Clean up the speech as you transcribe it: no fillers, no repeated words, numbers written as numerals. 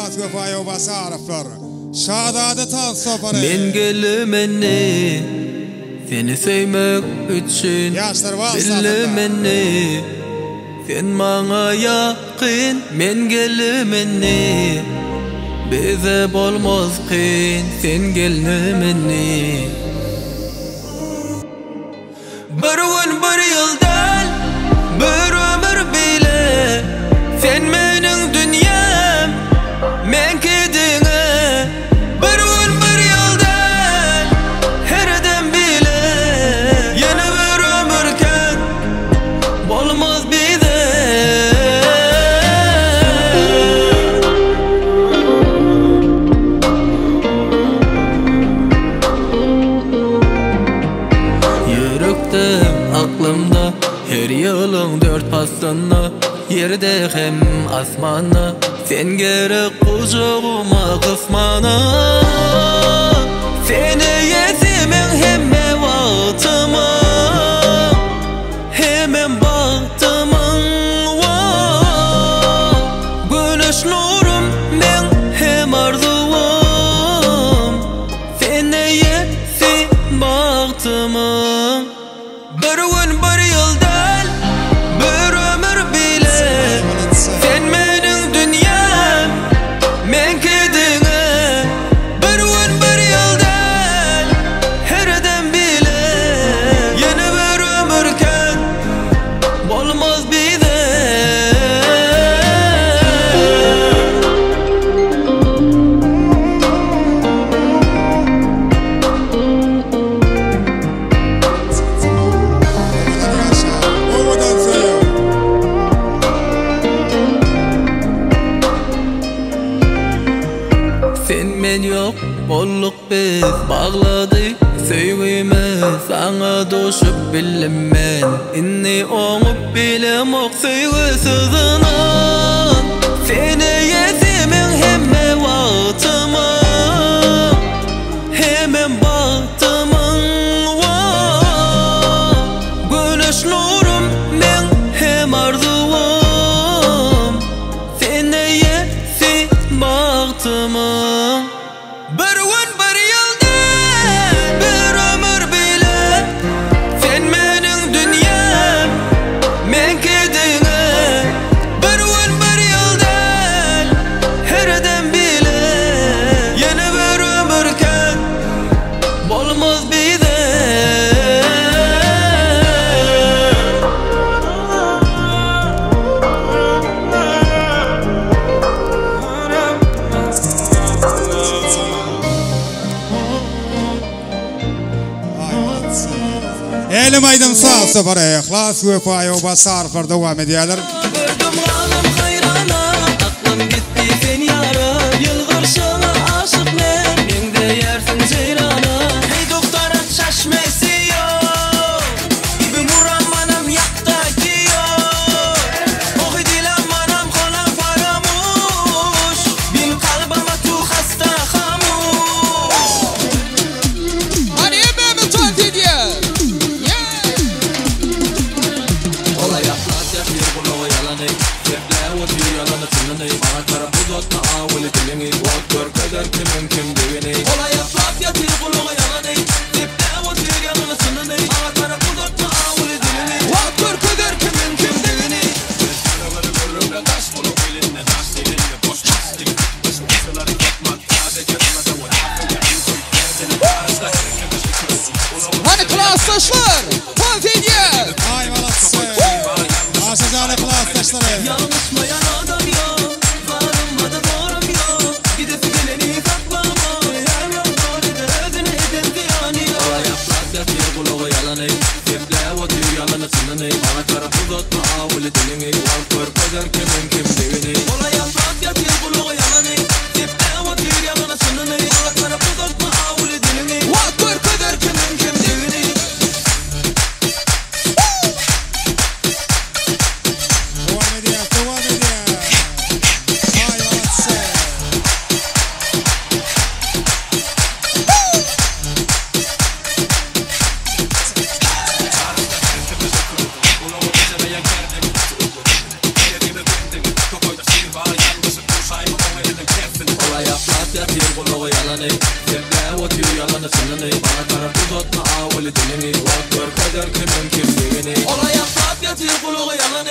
ihlas vefaya ve basarflar. Şahadet al sofara. Men gelmeni seni sevmek üçün. Bilmeni sen bana yakın. Men gelmeni bize bolmaz kıyın. Sen gelmeni bir gün bir yıldan bir ömür bile. Sen mening dünyam, men kedine. Bir gün bir yıldan herden bile. Yeni bir ömürken bolmaz bize. Yürekte, aklımda her yılın dört pasını. Yerde hem asmana sen gerek kucağıma kısmana. Seni yezimin hemme vaktıma, hemen baktımın var. Güneş nurum ben hem arzum. Seni yezimin baktımın. Bir gün bir yıldan bir ömür bile. Sen mening dünyam, men kedine. Bir gün bir yıldan herden bile. Yeni bir ömürken bolmaz bize. Sen men yok bolluk biz bağladık sevgimi. Sana doşup bilemen inni oğup bilem ok sevgisizinin. Seni yezimin hemme vaktıma, hemen baktımın var. Güneş nurum ben hem arzum. Seni yezimin baktımın. Bir gün bir yıldan bir ömür bile. Sen mening dünyam, men kedine. Bir gün bir yıldan herden bile. Yeni bir ömürken bolmaz bize. Elim aydım sağ sofara. İhlas vefaya ve basarflar devam ediyorlar. Gördüm hanım hayrana, aklım gitti sen yara. Yılgır şana aşık men, mende yersin ceyrana. Hey doktor şaşmesi yok, gibi muram manam yakta giyor. Ohi dilam manam kolam faramuş, bin kalbama tu hasta hamuş. Hani ebemi tuat ediyor. Olay yapmaz yapıyor bunu yalanı. Sepler o diyor yalanı tınını. Bana kara buzatma avuli dilini. Vak gör kadar kimin kim devini. Olay yapmaz yapıyor bunu yalanı. Sepler o diyor yalanı tınını. Bana kara buzatma avuli dilini. Vak gör kadar kimin kim devini. Karaları görürle taş bunu bilinle. Taş dilinle boş lastik. Boş masaları yapmak. Sadece anlata o yapınca en son kendini karşıda. Hani klaslaşlar tuat ediyor. Ay valatsı. Aşacağını klas taşları. Yanlışmayan adam yok, varılmadı doğrum yok. Gidip geleni saklama, her yol doğrudur özüne edin ziyani yok. Olay yapmaz yapıyor kulağı yalanı. Sepler o diyor yalanı tınını. Bana kara buzatma avuli dilini. Vak gör kadar kimin kim devini. Olay yapmaz yapıyor kulağı yalanı. Sepler o diyor yalanı tınını. Bana kara buzatma avuli dilini. Vak gör kadar kimin kim devini. Devam ediyor. yatir kulağı yalanı Seple otuyor yalanı sınını Bana karıp uzatma avuli dilini Bak gör kader kimin kim degini Ola yaklap yatir kulağı yalanı